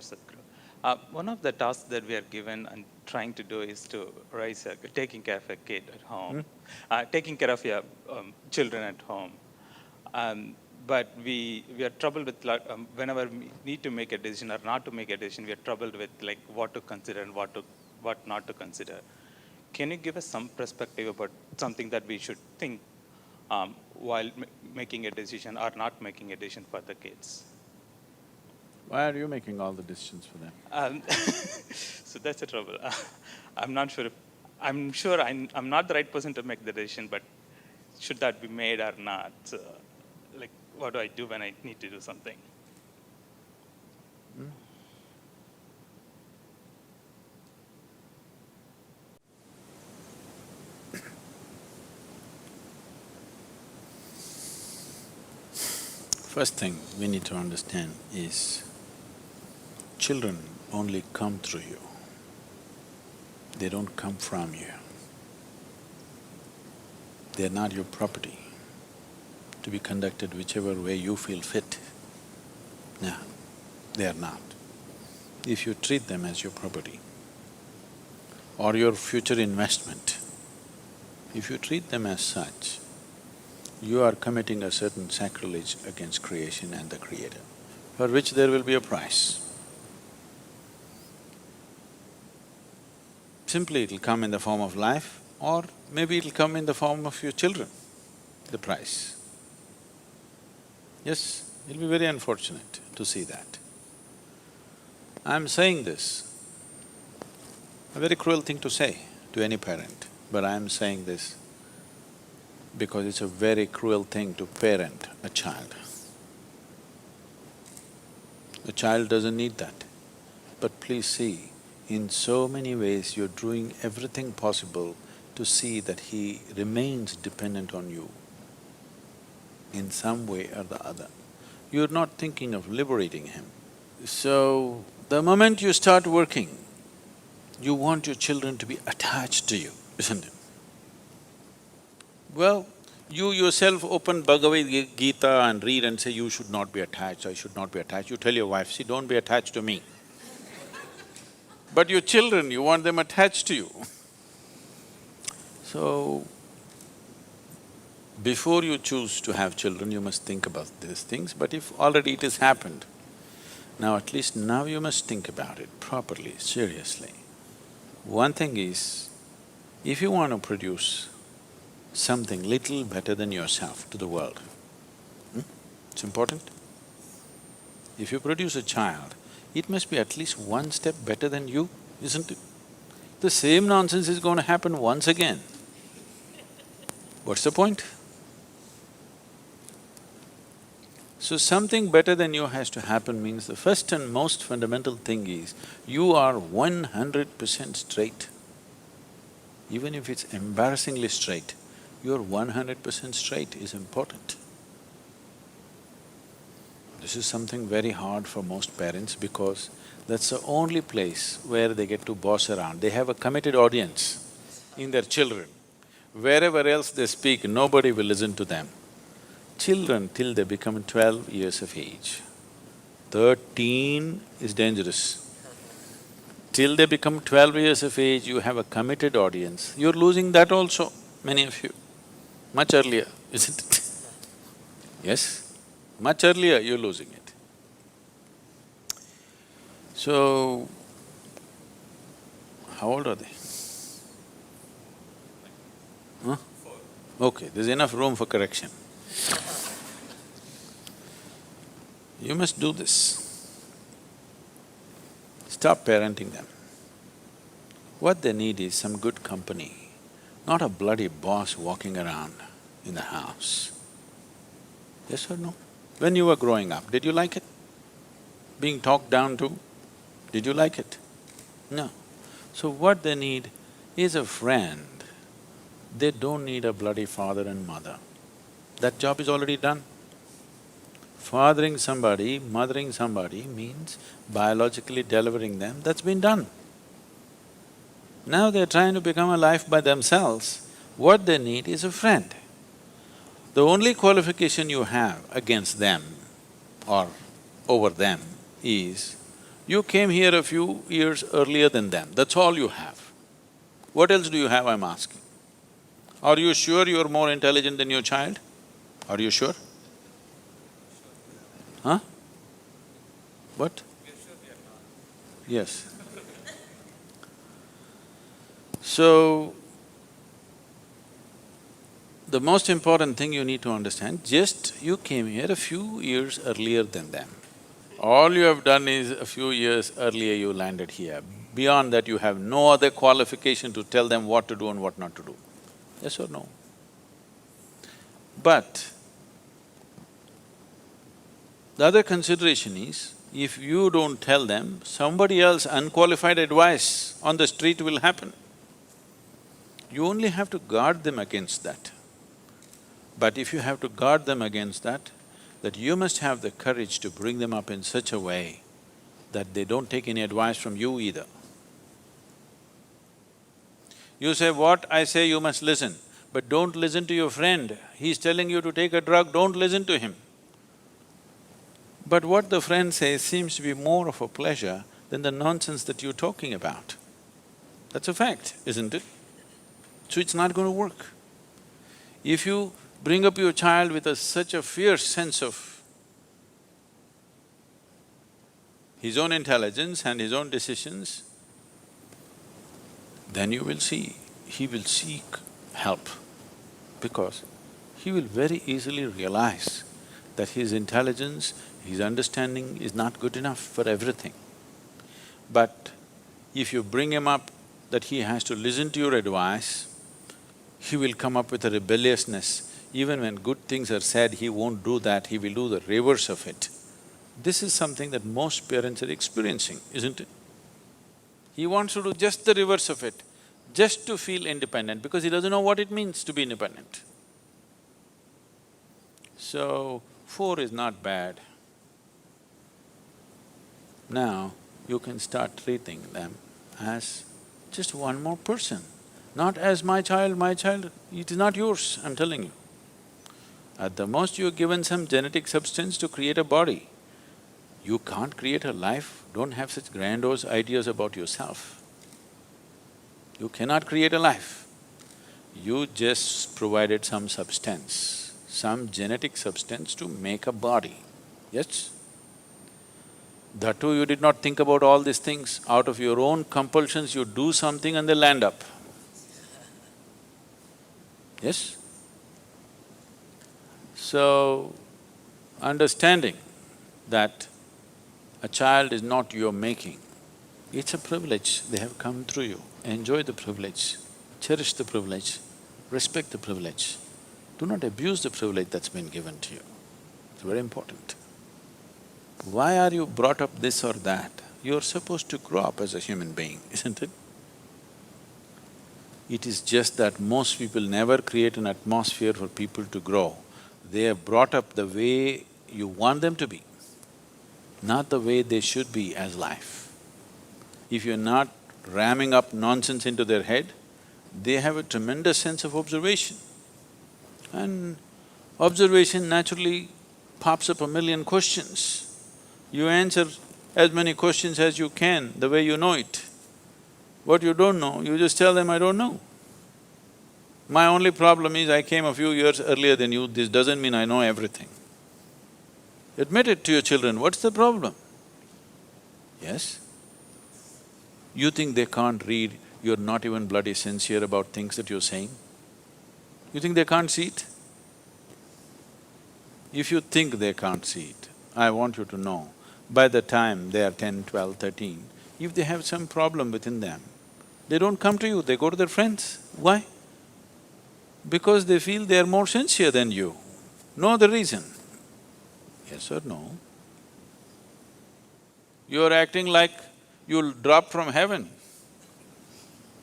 Sadhguru. One of the tasks that we are given and trying to do is to taking care of a kid at home, taking care of your children at home. But we are troubled with whenever we need to make a decision or not to make a decision, we are troubled with like what to consider and what not to consider. Can you give us some perspective about something that we should think while making a decision or not making a decision for the kids? Why are you making all the decisions for them? So that's the trouble. I'm not sure if, I'm sure I'm not the right person to make the decision, but should that be made or not? Like, what do I do when I need to do something? First thing we need to understand is children only come through you. They don't come from you. They're not your property to be conducted whichever way you feel fit. No, they are not. If you treat them as your property or your future investment, if you treat them as such, you are committing a certain sacrilege against creation and the Creator, for which there will be a price. Simply it'll come in the form of life, or maybe it'll come in the form of your children, the price. Yes, it'll be very unfortunate to see that. I'm saying this, a very cruel thing to say to any parent, but I'm saying this because it's a very cruel thing to parent a child. The child doesn't need that. But please see, in so many ways you're doing everything possible to see that he remains dependent on you in some way or the other. You're not thinking of liberating him. So, the moment you start working, you want your children to be attached to you, isn't it? Well, you yourself open Bhagavad Gita and read and say, you should not be attached, I should not be attached. You tell your wife, see, don't be attached to me. But your children, you want them attached to you. So, before you choose to have children, you must think about these things, but if already it has happened, now at least now you must think about it properly, seriously. One thing is, if you want to produce something little better than yourself to the world, it's important. If you produce a child, it must be at least one step better than you, isn't it? The same nonsense is going to happen once again. What's the point? So something better than you has to happen means the first and most fundamental thing is, you are 100% straight. Even if it's embarrassingly straight, you're 100% straight is important. This is something very hard for most parents because that's the only place where they get to boss around. They have a committed audience in their children. Wherever else they speak, nobody will listen to them. Children till they become 12 years of age. 13 is dangerous. Till they become 12 years of age, you have a committed audience. You're losing that also, many of you. Much earlier, isn't it? Yes? Much earlier you're losing it. So, how old are they? Huh? Okay, there's enough room for correction. You must do this. Stop parenting them. What they need is some good company, not a bloody boss walking around in the house. Yes or no? When you were growing up, did you like it? Being talked down to, did you like it? No. So what they need is a friend. They don't need a bloody father and mother. That job is already done. Fathering somebody, mothering somebody means biologically delivering them, that's been done. Now they're trying to become a life by themselves. What they need is a friend. The only qualification you have against them or over them is, You came here a few years earlier than them, that's all you have. What else do you have, I'm asking? Are you sure you're more intelligent than your child? Are you sure? Huh? What? Yes. So, the most important thing you need to understand, just you came here a few years earlier than them. All you have done is a few years earlier you landed here. Beyond that, you have no other qualification to tell them what to do and what not to do. Yes or no? But the other consideration is, if you don't tell them, somebody else unqualified advice on the street will happen. You only have to guard them against that. But if you have to guard them against that you must have the courage to bring them up in such a way that they don't take any advice from you either. You say, what I say you must listen, but don't listen to your friend. He's telling you to take a drug, don't listen to him. But what the friend says seems to be more of a pleasure than the nonsense that you're talking about. That's a fact, isn't it? So it's not going to work. If you bring up your child with such a fierce sense of his own intelligence and his own decisions, then you will see, he will seek help, because he will very easily realize that his intelligence, his understanding is not good enough for everything. But if you bring him up that he has to listen to your advice, he will come up with a rebelliousness. Even when good things are said, he won't do that, he will do the reverse of it. This is something that most parents are experiencing, isn't it? He wants to do just the reverse of it, just to feel independent, because he doesn't know what it means to be independent. So, 4 is not bad. Now, you can start treating them as just one more person, not as my child, it is not yours, I'm telling you. At the most, you're given some genetic substance to create a body. You can't create a life, don't have such grandiose ideas about yourself. You cannot create a life. You just provided some substance, some genetic substance to make a body, yes? That too, you did not think about all these things. Out of your own compulsions, you do something and they land up. Yes? So, understanding that a child is not your making, it's a privilege, they have come through you. Enjoy the privilege, cherish the privilege, respect the privilege. Do not abuse the privilege that's been given to you. It's very important. Why are you brought up this or that? You're supposed to grow up as a human being, isn't it? It is just that most people never create an atmosphere for people to grow. They are brought up the way you want them to be, not the way they should be as life. If you're not ramming up nonsense into their head, they have a tremendous sense of observation. And observation naturally pops up a million questions. You answer as many questions as you can, the way you know it. What you don't know, you just tell them, I don't know. My only problem is I came a few years earlier than you, this doesn't mean I know everything. Admit it to your children, what's the problem? Yes? You think they can't read, you're not even bloody sincere about things that you're saying? You think they can't see it? If you think they can't see it, I want you to know, by the time they are 10, 12, 13, if they have some problem within them, they don't come to you, they go to their friends. Why? Because they feel they are more sincere than you. No other reason. Yes or no? You're acting like you'll drop from heaven.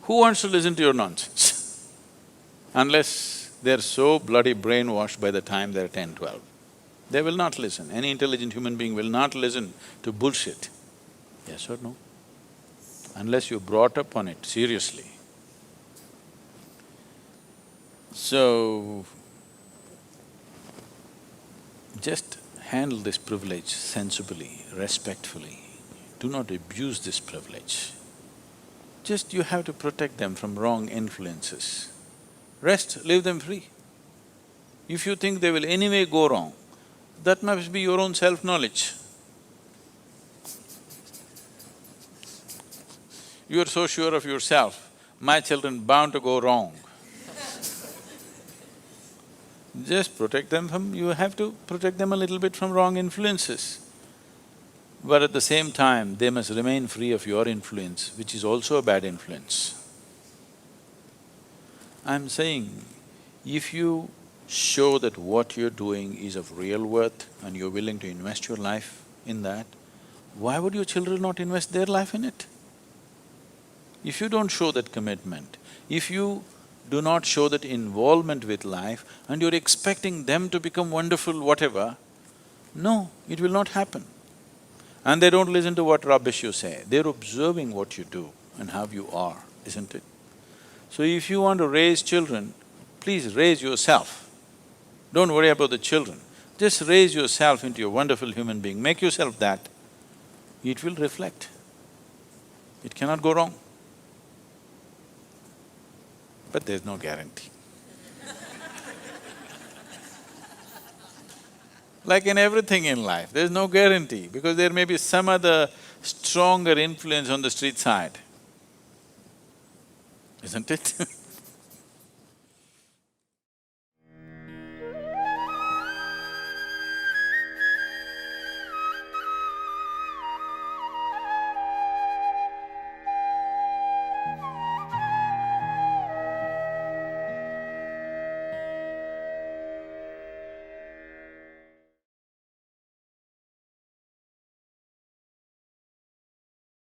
Who wants to listen to your nonsense? Unless they're so bloody brainwashed by the time they're 10, 12. They will not listen. Any intelligent human being will not listen to bullshit. Yes or no? Unless you're brought up on it seriously. So, just handle this privilege sensibly, respectfully. do not abuse this privilege. Just you have to protect them from wrong influences. Rest, leave them free. If you think they will anyway go wrong, that must be your own self-knowledge. You are so sure of yourself, my children bound to go wrong. Just protect them from… you have to protect them a little bit from wrong influences. But at the same time, they must remain free of your influence, which is also a bad influence. I'm saying, if you show that what you're doing is of real worth and you're willing to invest your life in that, why would your children not invest their life in it? If you don't show that commitment, if you do not show that involvement with life and you're expecting them to become wonderful whatever, no, it will not happen. And they don't listen to what rubbish you say, they're observing what you do and how you are, isn't it? So if you want to raise children, please raise yourself. Don't worry about the children, just raise yourself into a wonderful human being, make yourself that. It will reflect. It cannot go wrong. But there's no guarantee. Like in everything in life, there's no guarantee because there may be some other stronger influence on the street side, isn't it?